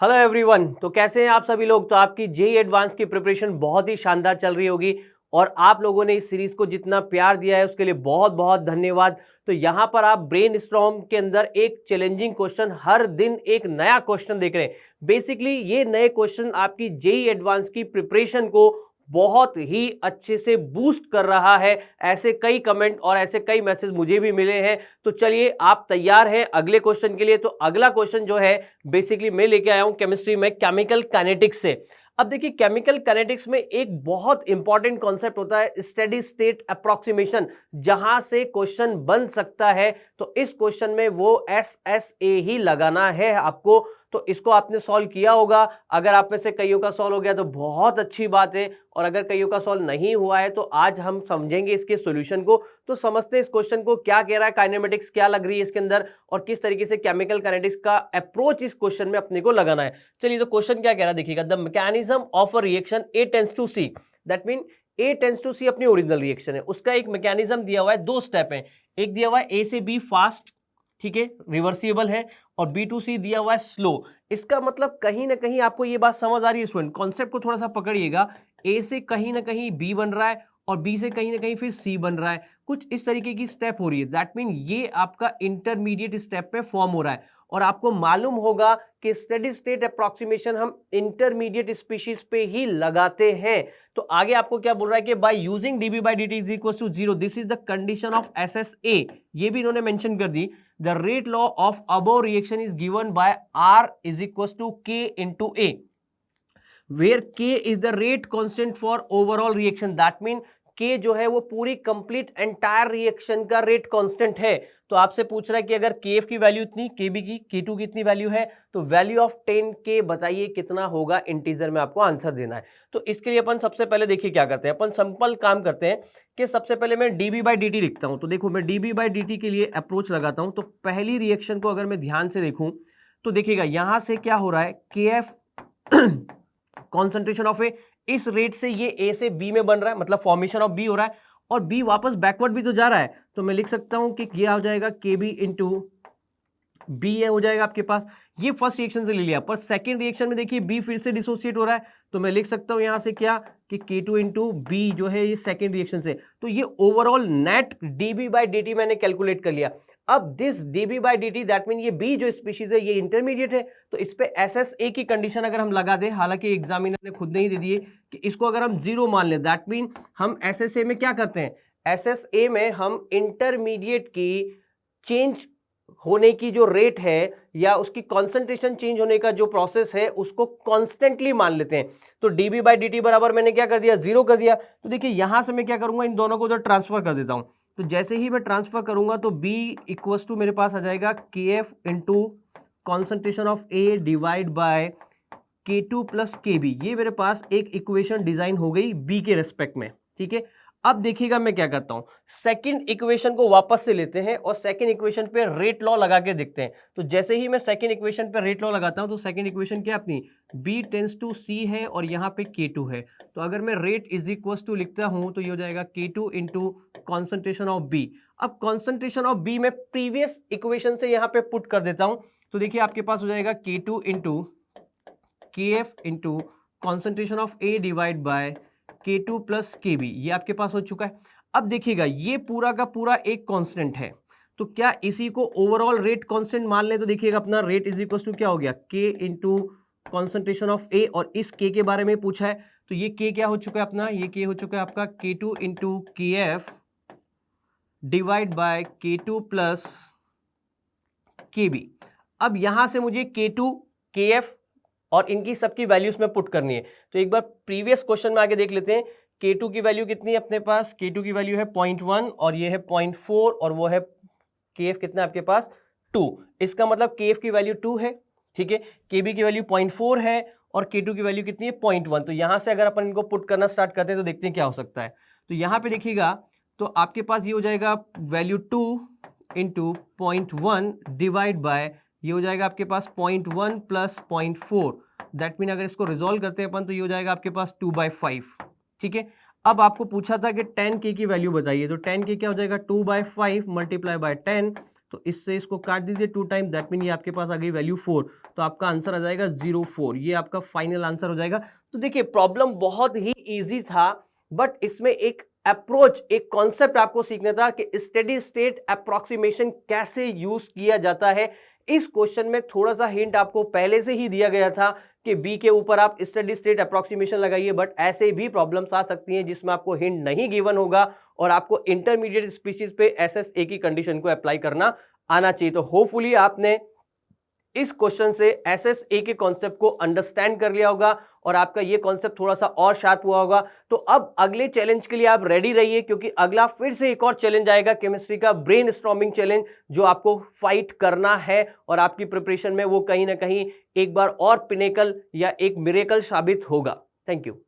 Hello everyone. तो कैसे हैं आप सभी लोग। तो आपकी जेई एडवांस की प्रिपरेशन बहुत ही शानदार चल रही होगी और आप लोगों ने इस सीरीज को जितना प्यार दिया है उसके लिए बहुत बहुत धन्यवाद। तो यहाँ पर आप ब्रेन स्टॉर्म के अंदर एक चैलेंजिंग क्वेश्चन, हर दिन एक नया क्वेश्चन देख रहे हैं। बेसिकली ये नए क्वेश्चन आपकी जेई एडवांस की प्रिपरेशन को बहुत ही अच्छे से बूस्ट कर रहा है। ऐसे कई कमेंट और ऐसे कई मैसेज मुझे भी मिले हैं। तो चलिए, आप तैयार हैं अगले क्वेश्चन के लिए। तो अगला क्वेश्चन जो है बेसिकली मैं लेके आया हूं केमिस्ट्री में केमिकल काइनेटिक्स से। अब देखिए, केमिकल काइनेटिक्स में एक बहुत इंपॉर्टेंट कॉन्सेप्ट होता है स्टेडी स्टेट अप्रोक्सीमेशन, जहां से क्वेश्चन बन सकता है। तो इस क्वेश्चन में वो SSA ही लगाना है आपको। तो इसको आपने सॉल्व किया होगा। अगर आप में से कईयों का सॉल्व हो गया तो बहुत अच्छी बात है, और अगर कईयों का सॉल्व नहीं हुआ है तो आज हम समझेंगे इसके सॉल्यूशन को। तो समझते हैं इस क्वेश्चन को क्या कह रहा है, काइनेमेटिक्स क्या लग रही है इसके अंदर, और किस तरीके से केमिकल काइनेटिक्स का अप्रोच इस क्वेश्चन में अपने को लगाना है। चलिए, तो क्वेश्चन क्या कह रहा है देखिएगा। The mechanism of a reaction A tends to C, that mean A tends to C अपनी ओरिजिनल रिएक्शन है, उसका एक मैकेनिज्म दिया हुआ है, दो स्टेप है। एक दिया हुआ है A से B फास्ट, ठीक है, रिवर्सिबल है, और B to C दिया हुआ है स्लो। इसका मतलब कहीं ना कहीं आपको ये बात समझ आ रही है स्टूडेंट, कॉन्सेप्ट को थोड़ा सा पकड़िएगा। A से कहीं ना कहीं B बन रहा है और B से कहीं ना कहीं फिर C बन रहा है, कुछ इस तरीके की स्टेप हो रही है। दैट मीन ये आपका इंटरमीडिएट स्टेप पे फॉर्म हो रहा है। और आपको मालूम होगा कि स्टेडी स्टेट अप्रोक्सीमेशन हम इंटरमीडिएट स्पीशीज पे ही लगाते हैं। तो आगे आपको क्या बोल रहा है कि by using dB by dt is equal to 0, this is the condition of SSA। ये भी इन्होंने मेंशन कर दी। The rate law of above reaction is given by R is equals to K into A, where K is the rate constant for overall reaction. That mean K जो है वो पूरी complete entire reaction का rate constant है। तो आपसे पूछ रहा है कि अगर KF की वैल्यू इतनी, KB की, K2 की इतनी वैल्यू है, तो वैल्यू ऑफ 10K बताइए कितना होगा। इंटीजर में आपको आंसर देना है। तो इसके लिए अपन सबसे पहले देखिए क्या करते हैं। अपन सिंपल काम करते हैं कि सबसे पहले मैं dB by dt लिखता हूं। तो देखो, मैं dB by dt के लिए अप्रोच लगाता हूं। तो पहली रिएक्शन को अगर मैं ध्यान से देखूं तो देखिएगा यहां से क्या हो रहा है, KF कॉन्सेंट्रेशन ऑफ ए, इस रेट से ये A से B में बन रहा है, मतलब फॉर्मेशन ऑफ B हो रहा है, और B वापस बैकवर्ड भी तो जा रहा है। तो मैं लिख सकता हूं कि ये हो जाएगा KB इंटू B हो जाएगा आपके पास। ये फर्स्ट रिएक्शन से ले लिया, पर सेकेंड रिएक्शन में देखिए B फिर से डिसोसिएट हो रहा है। तो मैं लिख सकता हूं यहां से क्या कि K2 इंटू B जो है ये सेकेंड रिएक्शन से। तो ये overall net dB by dt मैंने कैलकुलेट कर लिया। अब this dB by dt that mean ये B जो स्पीशीज है ये इंटरमीडिएट है, तो इस पे SSA की कंडीशन अगर हम लगा दें, हालांकि एग्जामिनर ने खुद नहीं दे दिए कि इसको अगर हम 0 मान लें, दैट मीन हम SSA में क्या करते हैं, SSA में हम इंटरमीडिएट की चेंज होने की जो रेट है या उसकी कॉन्सेंट्रेशन चेंज होने का जो प्रोसेस है उसको कॉन्स्टेंटली मान लेते हैं। तो dB by dt बराबर मैंने क्या कर दिया, 0 कर दिया। तो देखिए यहां से मैं क्या करूंगा, इन दोनों को उधर ट्रांसफर कर देता हूं। तो जैसे ही मैं ट्रांसफर करूंगा तो B इक्वल्स टू मेरे पास आ जाएगा KF into concentration of A divide by K2 plus KB। ये मेरे पास एक इक्वेशन डिजाइन हो गई B के रेस्पेक्ट में, ठीक है। अब देखिएगा मैं क्या करता हूं, सेकंड इक्वेशन को वापस से लेते हैं और सेकंड इक्वेशन पे रेट लॉ लगा के देखते हैं। तो जैसे ही मैं सेकंड इक्वेशन पे रेट लॉ लगाता हूं तो सेकंड इक्वेशन क्या अपनी B टेंड्स टू C है और यहाँ पे K2 है। तो अगर मैं रेट इज इक्वल टू लिखता हूं तो ये हो जाएगा K2 into concentration of B। अब कॉन्सेंट्रेशन ऑफ B में प्रीवियस इक्वेशन से यहाँ पे पुट कर देता हूं। तो देखिए आपके पास हो जाएगा K2 into KF into concentration of A divide by K2 plus KB, ये आपके पास हो चुका है। अब देखिएगा ये पूरा का पूरा एक कांस्टेंट है, तो क्या इसी को ओवरऑल रेट कांस्टेंट मान लें। तो देखिएगा अपना रेट इज इक्वल टू क्या हो गया, K into concentration of A, और इस K के बारे में पूछा है तो ये K क्या हो चुका है अपना, ये K हो चुका है आपका K2 into KF divide by K2 plus KB। अब यहां से मुझे K2 KF और इनकी सबकी वैल्यूज में पुट करनी है। तो एक बार प्रीवियस क्वेश्चन में आगे देख लेते हैं। K2 की वैल्यू कितनी है अपने पास, K2 की वैल्यू है 0.1 और ये है 0.4 और वो है KF कितना है आपके पास 2। इसका मतलब KF की वैल्यू 2 है, ठीक है। KB की वैल्यू 0.4 है और K2 की वैल्यू कितनी है 0.1। तो यहां से अगर अपन इनको पुट करना स्टार्ट करते हैं तो देखते हैं क्या हो सकता है। तो यहाँ पे देखिएगा तो आपके पास ये हो जाएगा वैल्यू 2 इंटू 0.1 डिवाइड बाय ये हो जाएगा आपके पास 0.1 प्लस 0.4। दैट मीन अगर इसको रिजॉल्व करते हैं अपन तो ये हो जाएगा आपके पास 2/5, ठीक है। अब आपको पूछा था कि 10K की वैल्यू बताइए, तो 10K क्या हो जाएगा 2/5 मल्टीप्लाई बाय 10 तो इससे इसको काट दीजिए 2 टाइम, दैट मीन ये आपके पास आ गई वैल्यू 4, तो आपका आंसर आ जाएगा 04, ये आपका फाइनल आंसर हो जाएगा। तो देखिए प्रॉब्लम बहुत ही इजी था, बट इसमें एक अप्रोच, एक कॉन्सेप्ट आपको सीखना था कि स्टेडी स्टेट अप्रोक्सीमेशन कैसे यूज किया जाता है। इस क्वेश्चन में थोड़ा सा हिंट आपको पहले से ही दिया गया था कि बी के ऊपर आप स्टेडी स्टेट अप्रोक्सीमेशन लगाइए, बट ऐसे भी प्रॉब्लम्स आ सकती हैं जिसमें आपको हिंट नहीं गिवन होगा और आपको इंटरमीडिएट स्पीशीज पे एसएसए की कंडीशन को अप्लाई करना आना चाहिए। तो होपफुली आपने इस क्वेश्चन से एसएसए के कॉन्सेप्ट को अंडरस्टैंड कर लिया होगा और आपका ये कॉन्सेप्ट थोड़ा सा और शार्प हुआ होगा। तो अब अगले चैलेंज के लिए आप रेडी रहिए, क्योंकि अगला फिर से एक और चैलेंज आएगा, केमिस्ट्री का ब्रेन स्टॉर्मिंग चैलेंज, जो आपको फाइट करना है और आपकी प्रिपरेशन में वो कहीं ना कहीं एक बार और पिनेकल या एक मिरेकल साबित होगा। Thank you.